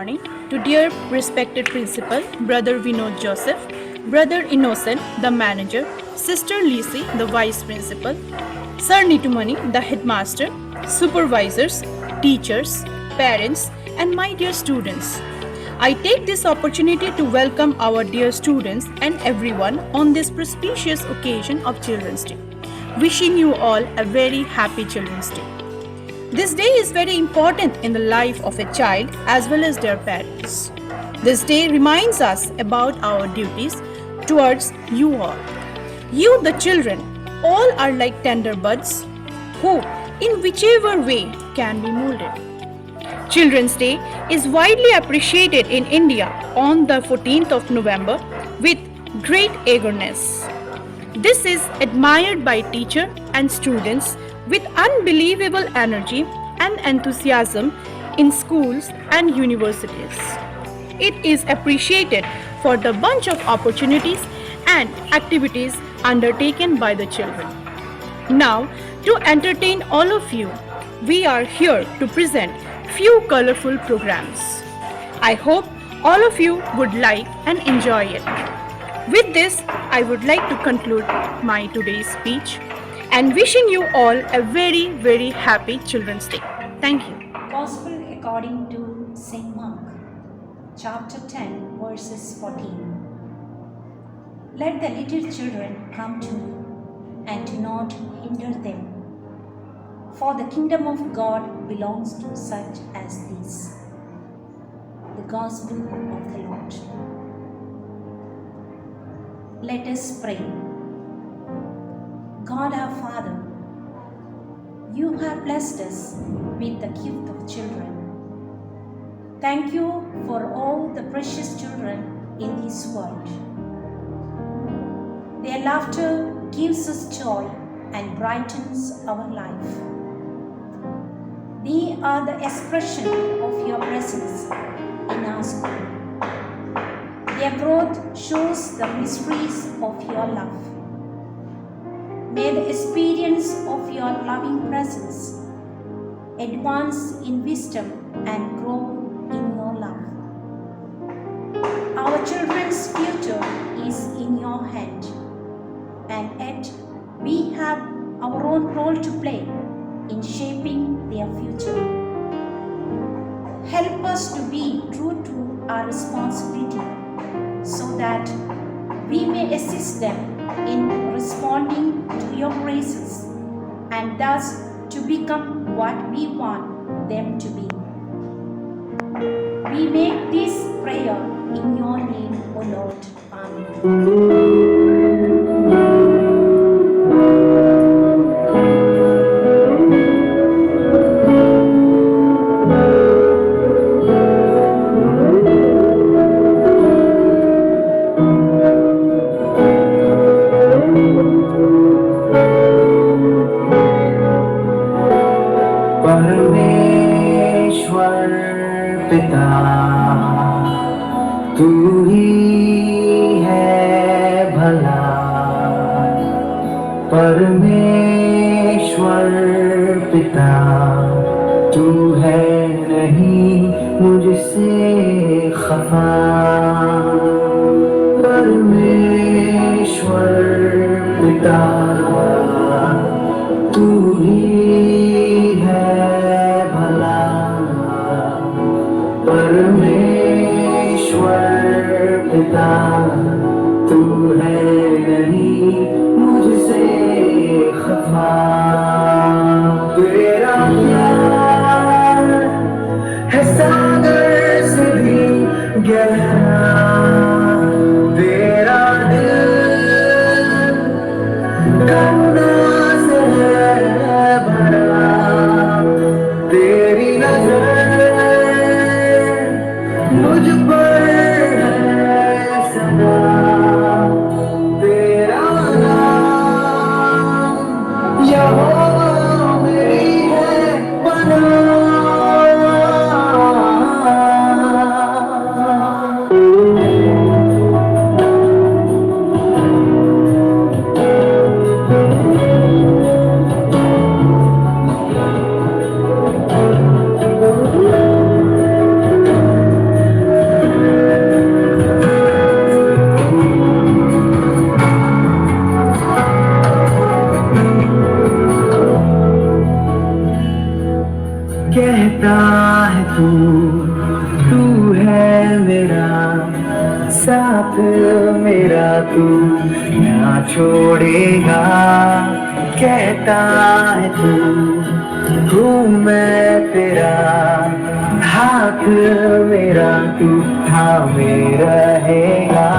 morning to dear respected principal, Brother Vinod Joseph, Brother Innocent, the manager, Sister Lisi, the vice principal, Sir Nitumani, the headmaster, supervisors, teachers, parents, and my dear students. I take this opportunity to welcome our dear students and everyone on this prestigious occasion of Children's Day. Wishing you all a very happy Children's Day. This day is very important in the life of a child as well as their parents. This day reminds us about our duties towards you all. You, the children, all are like tender buds who, in whichever way, can be molded. Children's Day is widely appreciated in India on the 14th of November with great eagerness. This is admired by teachers and students with unbelievable energy and enthusiasm in schools and universities. It is appreciated for the bunch of opportunities and activities undertaken by the children. Now, to entertain all of you, we are here to present few colorful programs. I hope all of you would like and enjoy it. With this, I would like to conclude my today's speech and wishing you all a very, very happy Children's Day. Thank you. Gospel according to St. Mark, chapter 10, verses 14. Let the little children come to me, and do not hinder them. For the kingdom of God belongs to such as these. The Gospel of the Lord. Let us pray. God our Father, you have blessed us with the gift of children. Thank you for all the precious children in this world. Their laughter gives us joy and brightens our life. They are the expression of your presence in our school. Their growth shows the mysteries of your love. May the experience of your loving presence advance in wisdom and grow in your love. Our children's future is in your hand, and yet we have our own role to play in shaping their future. Help us to be true to our responsibility so that we may assist them in responding to your graces and thus to become what we want them to be. We make this prayer in your name, O Lord. Amen. पिता तू ही है भला, परमेश्वर पिता तू है नहीं मुझसे खफा, परमेश्वर पिता तू ही है भला, परमेश्वर पिता तू है नहीं मुझसे खफा। तेरा प्यार है सागर से भी गहरा, तेरा दिल करुणा से है भरा, तेरी नजर मुझ पर है सदा, तेरा नाम यहोवा मेरी है पनाह। कहता है तू है मेरा साथ, मेरा तू ना छोड़ेगा। कहता है तू मैं तेरा हाथ, मेरा तू थामे रहेगा।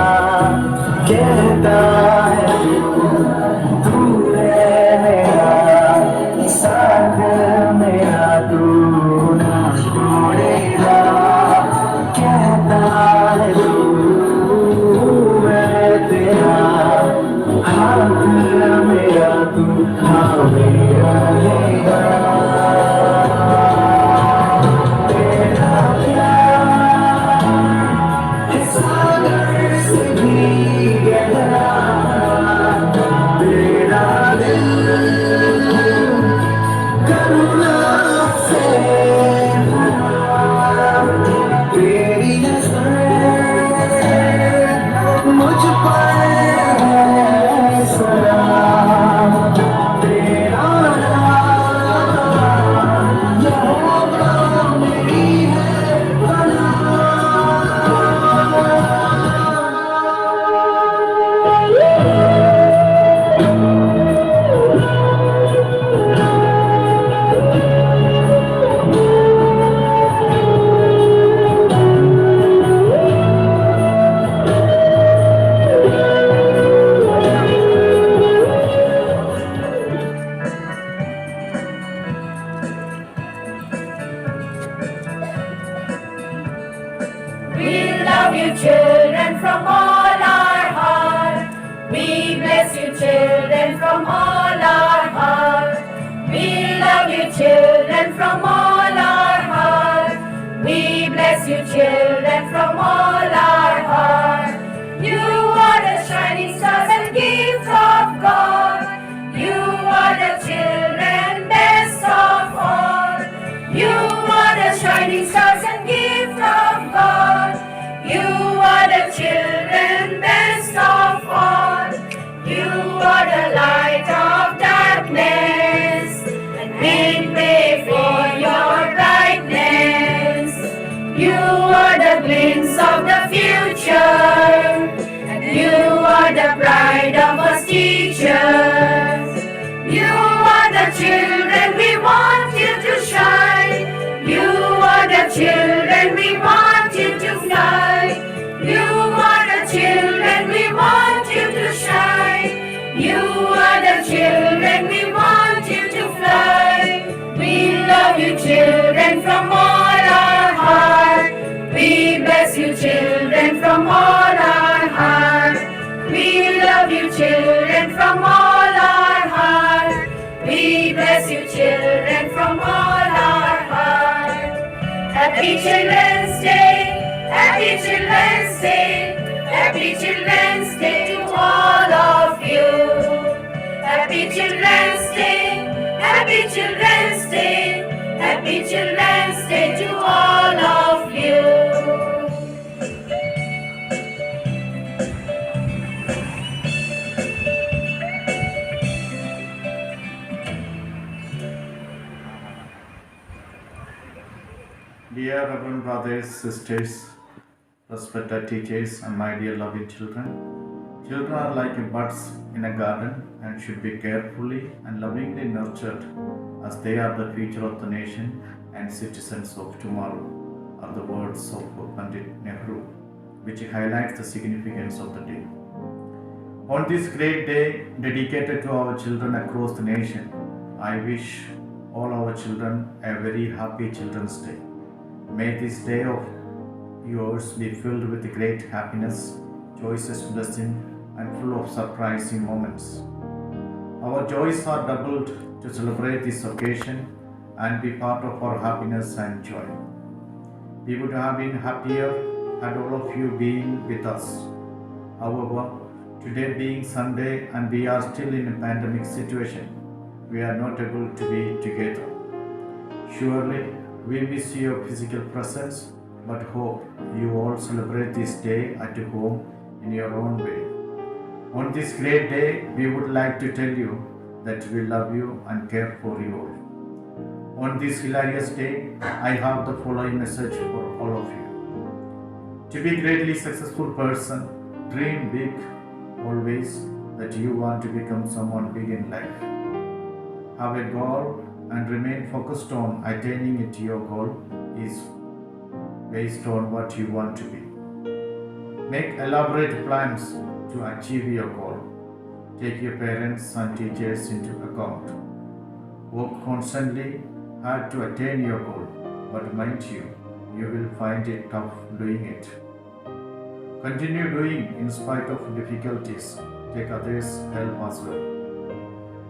कहता है तू है मेरा साथ, मेरा तू ना छोड़ेगा। कहता है तू मैं तेरा हाथ, मेरा तू थामे रहेगा। तेरा प्यार इस सागर से भी गहरा, तेरा दिल करुणा से भरा, तेरी नजर मुझ पर है सलाम। तेरा नाम यहोवा मेरी है पनाह। We love you, children, from all our heart. We bless you, children, from all our heart. We love you, children, from all our heart. We bless you, children, from all our heart. You are the shining stars and gifts of God. You are the children, best of all. You are the shining stars and gifts of God. You are the children, best of all. You are the light of darkness, and we pray for your brightness. You are the glimpse of the future, and you are the bride of us teachers. You are the children, we want you to shine. You are the children, we want you to fly. You are the children, we want you to shine. You are the children, we want you to fly. We love you, children, from all our heart. We bless you, children, from all our heart. We love you, children, from all our heart. We bless you, children, from all our heart. Happy Children's Day, Happy Children's Day, Happy Children's Day to all of you. Happy Children's Day, Happy Children's Day, Happy Children's Day to all of you. Dear Reverend Brothers, Sisters, respected teachers, and my dear loving children, children are like buds in a garden and should be carefully and lovingly nurtured, as they are the future of the nation and citizens of tomorrow, are the words of Pandit Nehru, which highlights the significance of the day. On this great day dedicated to our children across the nation, I wish all our children a very happy Children's Day. May this day of yours be filled with great happiness, choicest blessing, and full of surprising moments. Our joys are doubled to celebrate this occasion and be part of our happiness and joy. We would have been happier had all of you been with us. However, today being Sunday and we are still in a pandemic situation, we are not able to be together. Surely, we miss your physical presence, but hope you all celebrate this day at home in your own way. On this great day, we would like to tell you that we love you and care for you all. On this hilarious day, I have the following message for all of you. To be a greatly successful person, dream big always that you want to become someone big in life. Have a goal and remain focused on attaining it. Your goal is based on what you want to be. Make elaborate plans to achieve your goal. Take your parents and teachers into account. Work constantly hard to attain your goal, but mind you, you will find it tough doing it. Continue doing in spite of difficulties. Take others' help as well.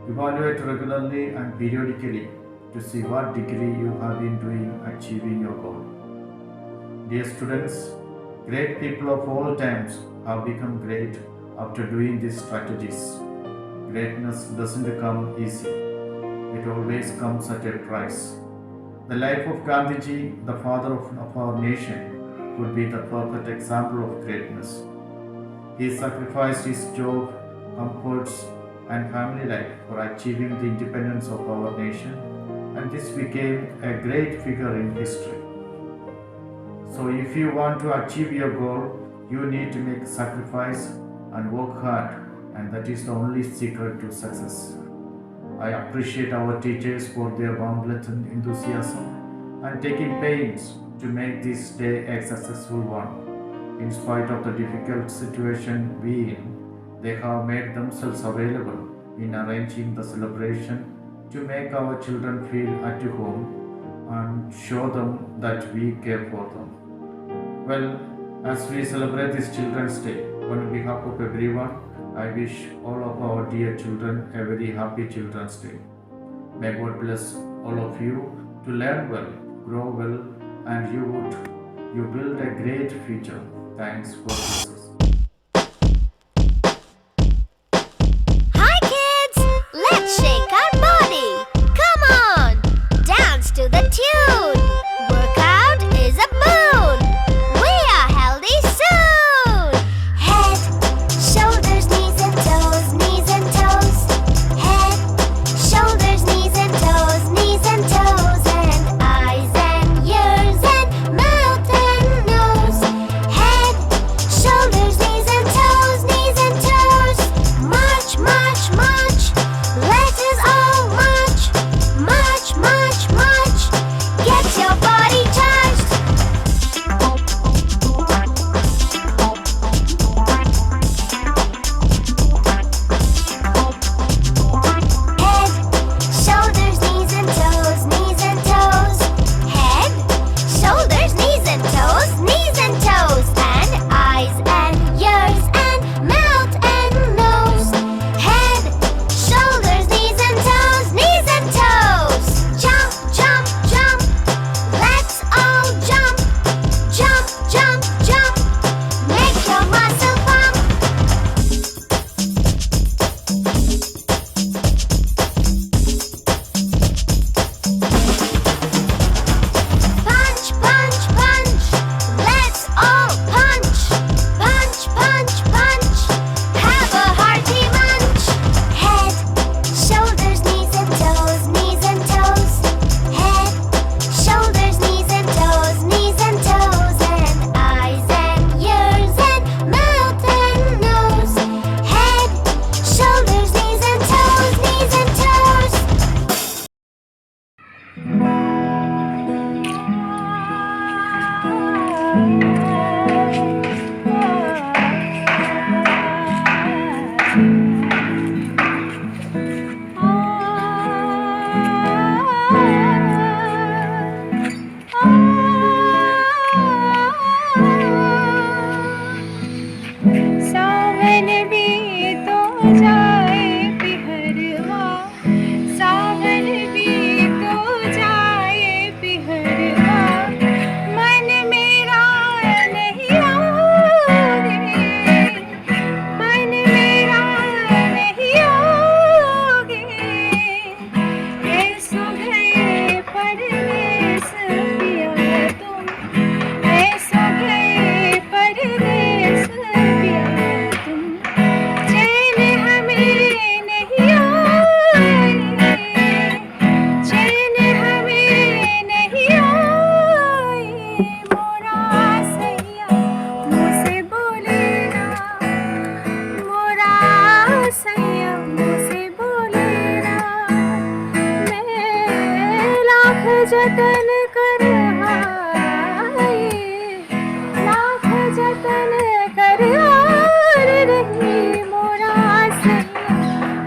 Evaluate regularly and periodically to see what degree you have been doing achieving your goal. Dear students, great people of all times have become great after doing these strategies. Greatness doesn't come easy. It always comes at a price. The life of Gandhiji, the father of our nation, could be the perfect example of greatness. He sacrificed his job, comforts, and family life for achieving the independence of our nation, and this became a great figure in history. So if you want to achieve your goal, you need to make sacrifice and work hard, and that is the only secret to success. I appreciate our teachers for their warm blood and enthusiasm and taking pains to make this day a successful one. In spite of the difficult situation we in, they have made themselves available in arranging the celebration to make our children feel at home and show them that we care for them. Well, as we celebrate this Children's Day, on behalf of everyone, I wish all of our dear children a very happy Children's Day. May God bless all of you to learn well, grow well, and you build a great future. Thanks for listening. Hi kids! Let's shake our body! Come on! Dance to the tune! Workout is a boon! We are healthy soon! Head, shoulders, knees and toes, knees and toes. Head, shoulders, knees and toes, knees and toes. And eyes and ears and mouth and nose. Head, shoulders, knees and toes, knees and toes. March, march, march. Let us all march. March, march, march. Get your body charged. Head, shoulders, knees and toes, knees and toes. Head, shoulders, knees and toes, knees and toes. And eyes and ears and mouth and nose. Head, shoulders, knees and toes, knees and toes. Jump, jump, jump. Let's all jump. Jump, jump, jump. Make your muscle pump. Punch, punch, punch. Let's all punch. Punch, punch, punch. Have a hearty munch. Head, shoulders, knees and toes, knees and toes. Head, shoulders, knees and toes, knees and toes. And eyes and ears and mouth and nose. Head, shoulders, knees and toes, knees and toes. सावन भी तो जाए पिहरवा, सावन भी तो जाए पिहरवा। मन मेरा मोरा सैया मुझसे बोले ना, मोरा सैया मुझसे बोले ना। मैं लाख जतन कर हाय, लाख जतन कर हार रही, मोरा सैया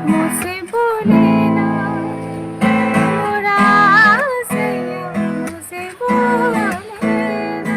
मुझसे बोले ना, मोरा सैया मुझसे बोले ना।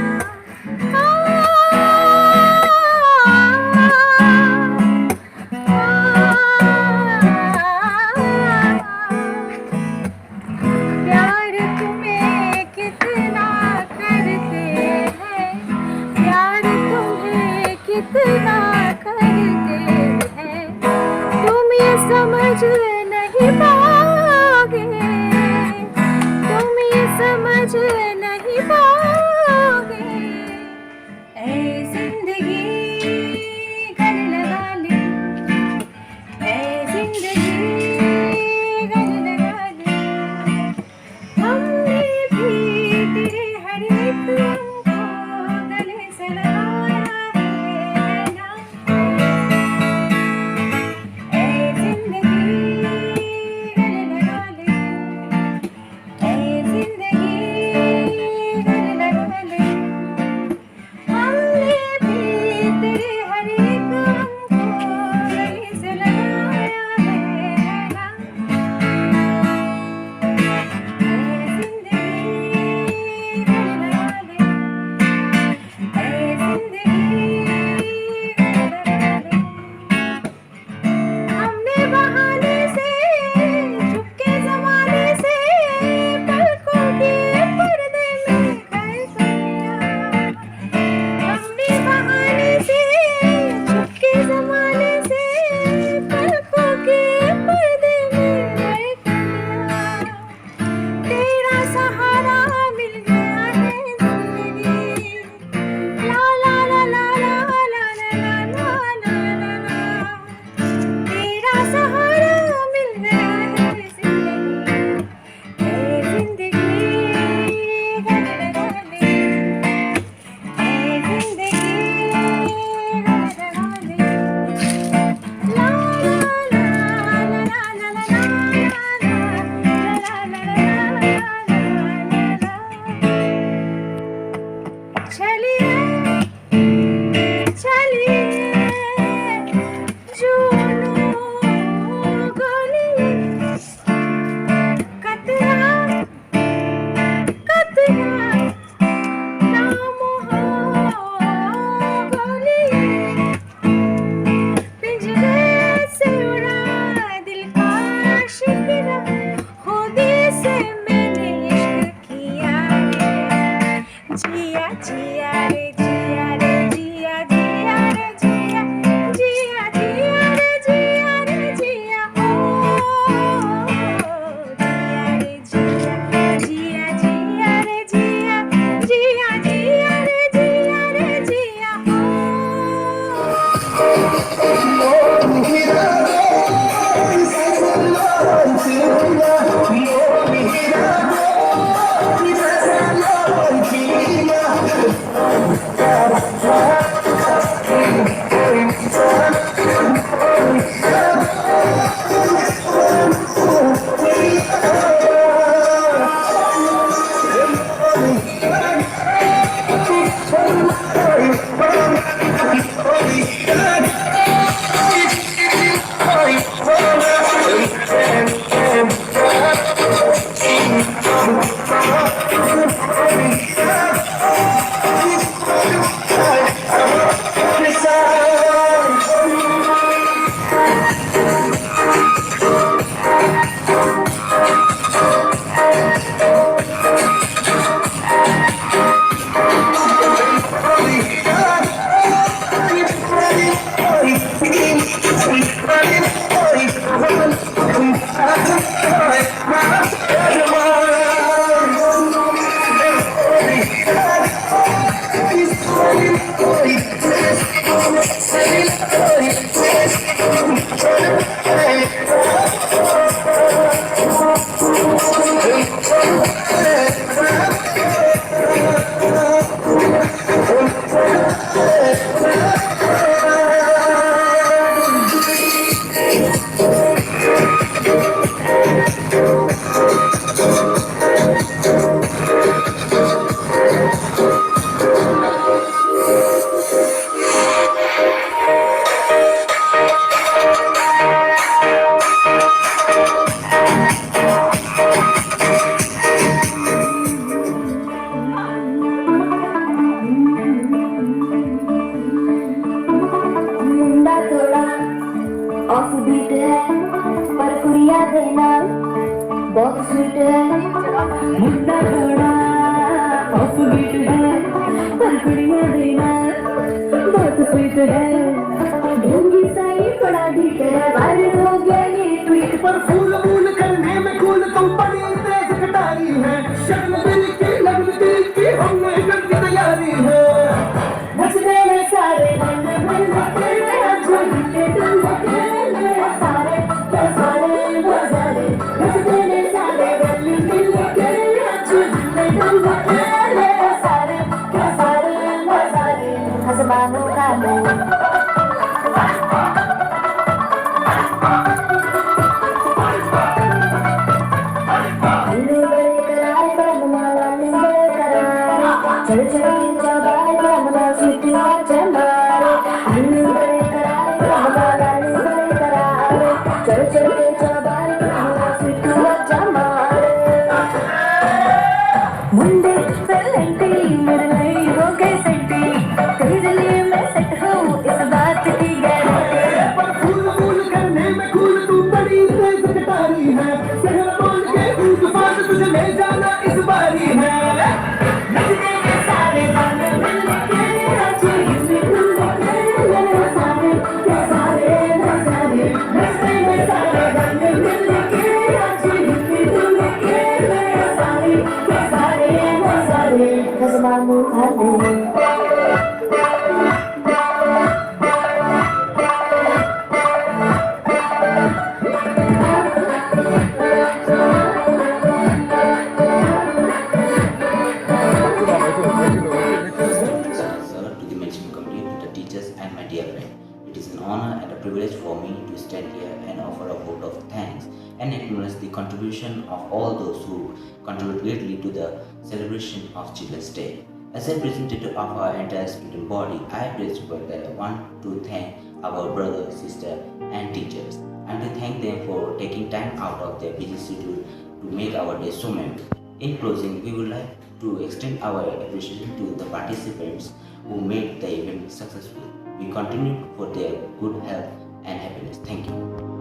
पर कुड़ियां देना बहुत स्वीट है ढूंगी साई बड़ा ढीठ है वायरल हो गया ये ट्वीट पर फूल मूल करने में कूल तुम बड़ी तेज कटारी है शक्ल दिल की लगती की हमने कर दी तैयारी है नचने में सारे रंग मिलके झूठी के तुम सारे सारे नचने में सारे रंग मिलके झूठी तुम सारे सारे हसमानों का मुंह चल चल चबाए रमला सीटिया चमारे अन्नू बड़े करारे रमला लाली बड़े करारे चल चल चबाए रमला सीटिया चमारे मुंडे पेलेंटी मेरे लिए हो गए सेंटी तेरे लिए मैं सेट हूँ इस बात की गारंटी पर फूल मूल करने में कूल तुम बड़ी तेज कटारी है शहर बोल के ऊंट फाड़ तुझे ले जाना इस बारी है नचने में सारे रंग मिलके झूठी सारे नचने में सारे रंग मिलके झूठी सारे हसमानों का मुंह Sir, to the management committee, to the teachers and my dear friend. It is an honor and a privilege for me to stand here and offer a vote of thanks and acknowledge the contribution of all those who contribute greatly to the celebration of Children's Day. As a representative of our entire student body, I principally want to thank our brothers, sisters, and teachers, and to thank them for taking time out of their busy schedule to make our day so memorable. In closing, we would like to extend our appreciation to the participants who made the event successful. We continue for their good health and happiness. Thank you.